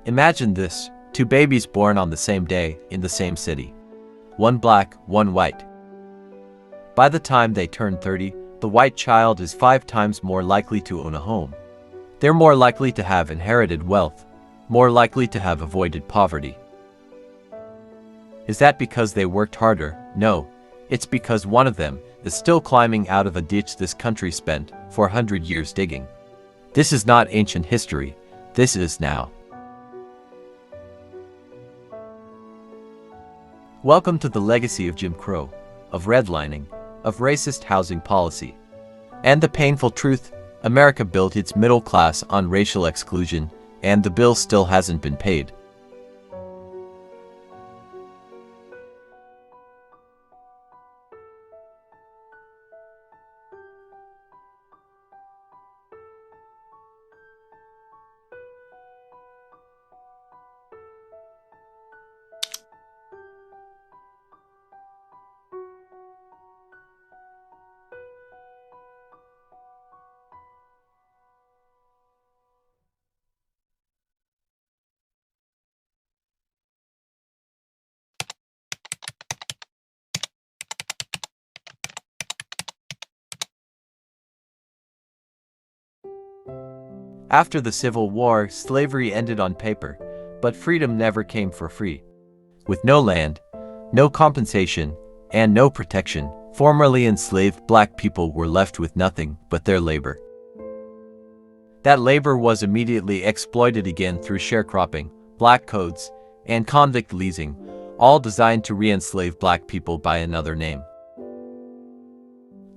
Imagine this, two babies born on the same day in the same city. One black, one white. By the time they turn 30, the white child is 5 times more likely to own a home. They're more likely to have inherited wealth, more likely to have avoided poverty. Is that because they worked harder? No, it's because one of them is still climbing out of a ditch this country spent 400 years digging. This is not ancient history, this is now. Welcome to the legacy of Jim Crow, of redlining, of racist housing policy. And the painful truth, America built its middle class on racial exclusion, and the bill still hasn't been paid. After the Civil War, slavery ended on paper, but freedom never came for free. With no land, no compensation, and no protection, formerly enslaved black people were left with nothing but their labor. That labor was immediately exploited again through sharecropping, black codes, and convict leasing, all designed to re-enslave black people by another name.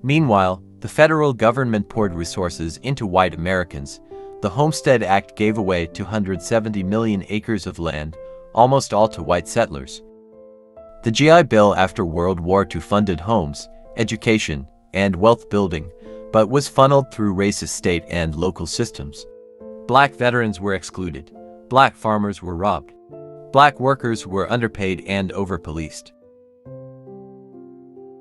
Meanwhile, the federal government poured resources into white Americans. The Homestead Act gave away 270 million acres of land, almost all to white settlers. The GI Bill after World War II funded homes, education, and wealth building, but was funneled through racist state and local systems. Black veterans were excluded. Black farmers were robbed. Black workers were underpaid and overpoliced.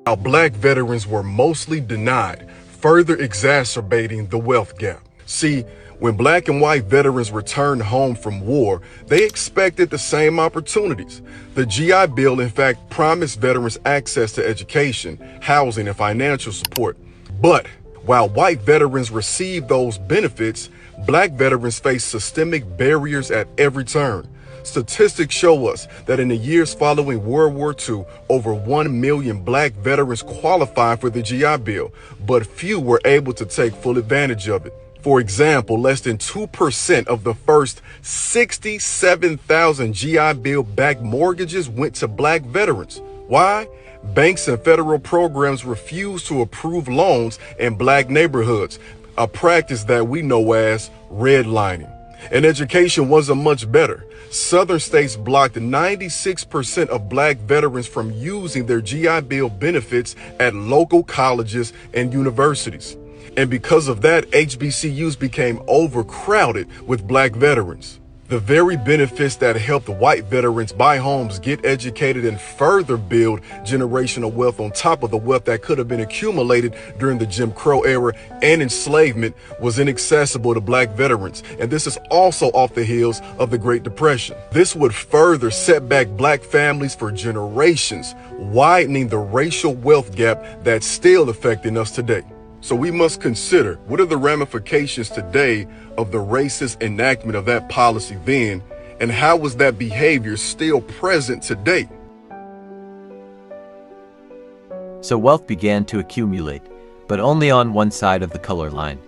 While black veterans were mostly denied, further exacerbating the wealth gap. See, when black and white veterans returned home from war, they expected the same opportunities. The GI Bill, in fact, promised veterans access to education, housing, and financial support. But while white veterans received those benefits, black veterans faced systemic barriers at every turn. Statistics show us that in the years following World War II, over 1 million black veterans qualified for the GI Bill, but few were able to take full advantage of it. For example, less than 2% of the first 67,000 GI Bill-backed mortgages went to black veterans. Why? Banks and federal programs refused to approve loans in black neighborhoods, a practice that we know as redlining. And education wasn't much better. Southern states blocked 96% of black veterans from using their GI Bill benefits at local colleges and universities. And because of that, HBCUs became overcrowded with black veterans. The very benefits that helped white veterans buy homes, get educated, and further build generational wealth on top of the wealth that could have been accumulated during the Jim Crow era and enslavement was inaccessible to black veterans. And this is also off the heels of the Great Depression. This would further set back black families for generations, widening the racial wealth gap that's still affecting us today. So we must consider, what are the ramifications today of the racist enactment of that policy then, and how was that behavior still present today? So wealth began to accumulate, but only on one side of the color line.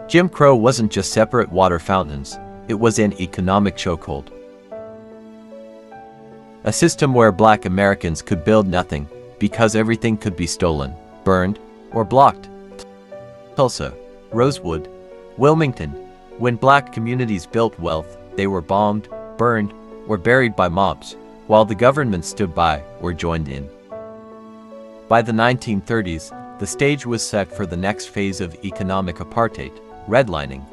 Jim Crow wasn't just separate water fountains, it was an economic chokehold. A system where black Americans could build nothing because everything could be stolen, burned, or blocked. Tulsa, Rosewood, Wilmington. When black communities built wealth, they were bombed, burned, or buried by mobs, while the government stood by or joined in. By the 1930s, the stage was set for the next phase of economic apartheid, redlining.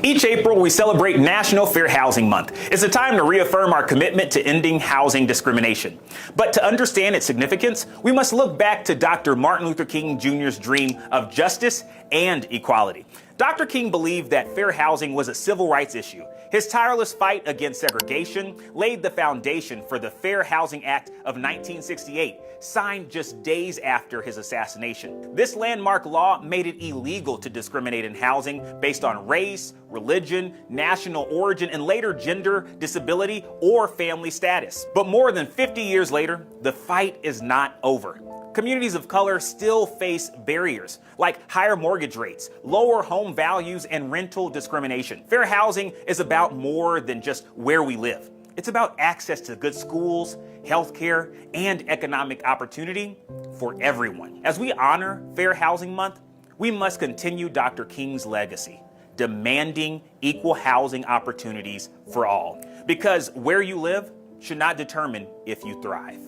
Each April, we celebrate National Fair Housing Month. It's a time to reaffirm our commitment to ending housing discrimination. But to understand its significance, we must look back to Dr. Martin Luther King Jr.'s dream of justice and equality. Dr. King believed that fair housing was a civil rights issue. His tireless fight against segregation laid the foundation for the Fair Housing Act of 1968, signed just days after his assassination. This landmark law made it illegal to discriminate in housing based on race, religion, national origin, and later gender, disability, or family status. But more than 50 years later, the fight is not over. Communities of color still face barriers like higher mortgage rates, lower home values, and rental discrimination. Fair housing is about more than just where we live. It's about access to good schools, healthcare, and economic opportunity for everyone. As we honor Fair Housing Month, we must continue Dr. King's legacy, demanding equal housing opportunities for all. Because where you live should not determine if you thrive.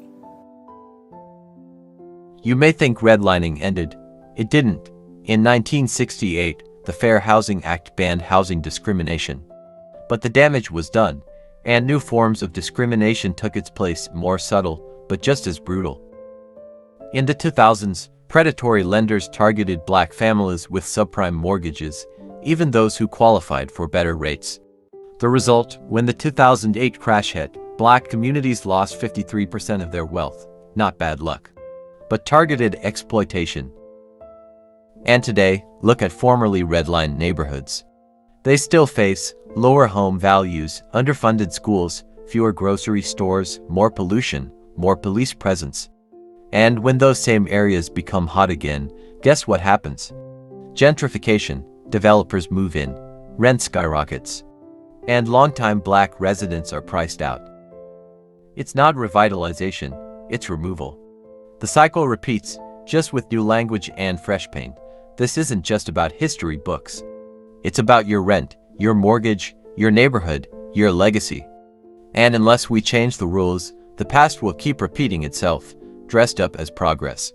You may think redlining ended. It didn't. In 1968, the Fair Housing Act banned housing discrimination. But the damage was done, and new forms of discrimination took its place, more subtle, but just as brutal. In the 2000s, predatory lenders targeted black families with subprime mortgages, even those who qualified for better rates. The result, when the 2008 crash hit, black communities lost 53% of their wealth. Not bad luck, but targeted exploitation. And today, look at formerly redlined neighborhoods. They still face lower home values, underfunded schools, fewer grocery stores, more pollution, more police presence. And when those same areas become hot again, guess what happens? Gentrification, developers move in, rent skyrockets, and longtime black residents are priced out. It's not revitalization, it's removal. The cycle repeats, just with new language and fresh paint. This isn't just about history books. It's about your rent, your mortgage, your neighborhood, your legacy. And unless we change the rules, the past will keep repeating itself, dressed up as progress.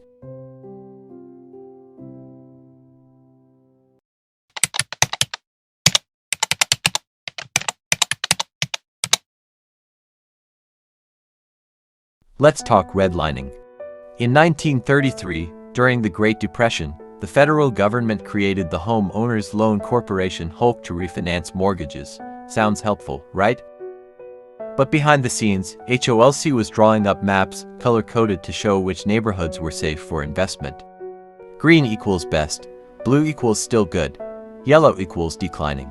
Let's talk redlining. In 1933, during the Great Depression, the federal government created the Home Owners Loan Corporation (HOLC) to refinance mortgages. Sounds helpful, right? But behind the scenes, HOLC was drawing up maps, color-coded to show which neighborhoods were safe for investment. Green equals best, blue equals still good, yellow equals declining,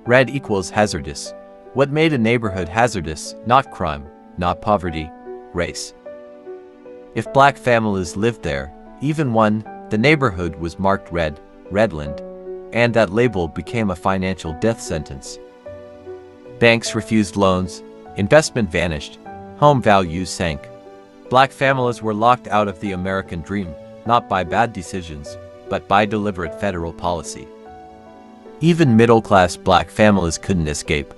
red equals hazardous. What made a neighborhood hazardous? Not crime, not poverty, race. If black families lived there, even one, the neighborhood was marked red, Redland, and that label became a financial death sentence. Banks refused loans, investment vanished, home values sank. Black families were locked out of the American dream, not by bad decisions, but by deliberate federal policy. Even middle-class black families couldn't escape.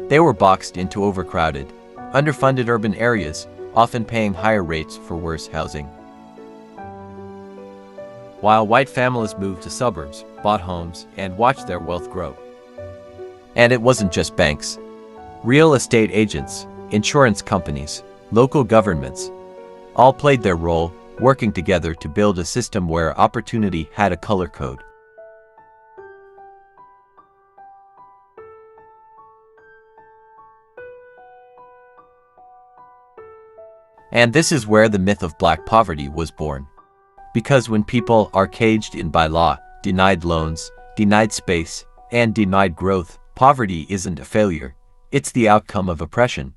They were boxed into overcrowded, underfunded urban areas, often paying higher rates for worse housing. While white families moved to suburbs, bought homes, and watched their wealth grow. And it wasn't just banks. Real estate agents, insurance companies, local governments, all played their role, working together to build a system where opportunity had a color code. And this is where the myth of black poverty was born. Because when people are caged in by law, denied loans, denied space, and denied growth, poverty isn't a failure. It's the outcome of oppression.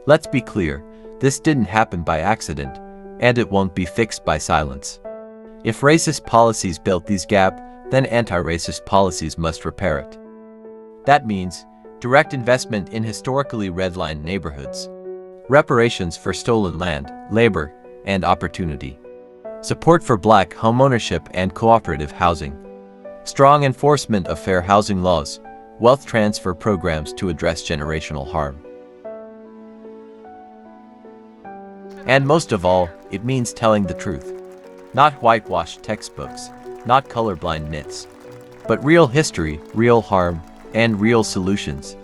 Let's be clear, this didn't happen by accident, and it won't be fixed by silence. If racist policies built these gaps, then anti-racist policies must repair it. That means direct investment in historically redlined neighborhoods, reparations for stolen land, labor, and opportunity, Support for Black homeownership and cooperative housing. Strong enforcement of fair housing laws. Wealth transfer programs to address generational harm. And most of all, it means telling the truth. Not whitewashed textbooks, not colorblind myths, but real history, real harm, and real solutions.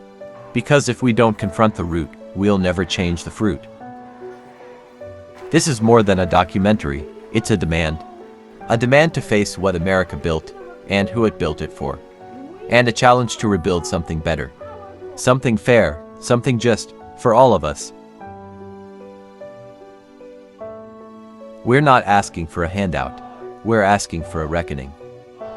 Because if we don't confront the root, we'll never change the fruit. This is more than a documentary, it's a demand. A demand to face what America built, and who it built it for. And a challenge to rebuild something better. Something fair, something just, for all of us. We're not asking for a handout, we're asking for a reckoning.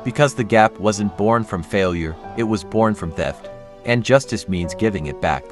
Because the gap wasn't born from failure, it was born from theft, and justice means giving it back.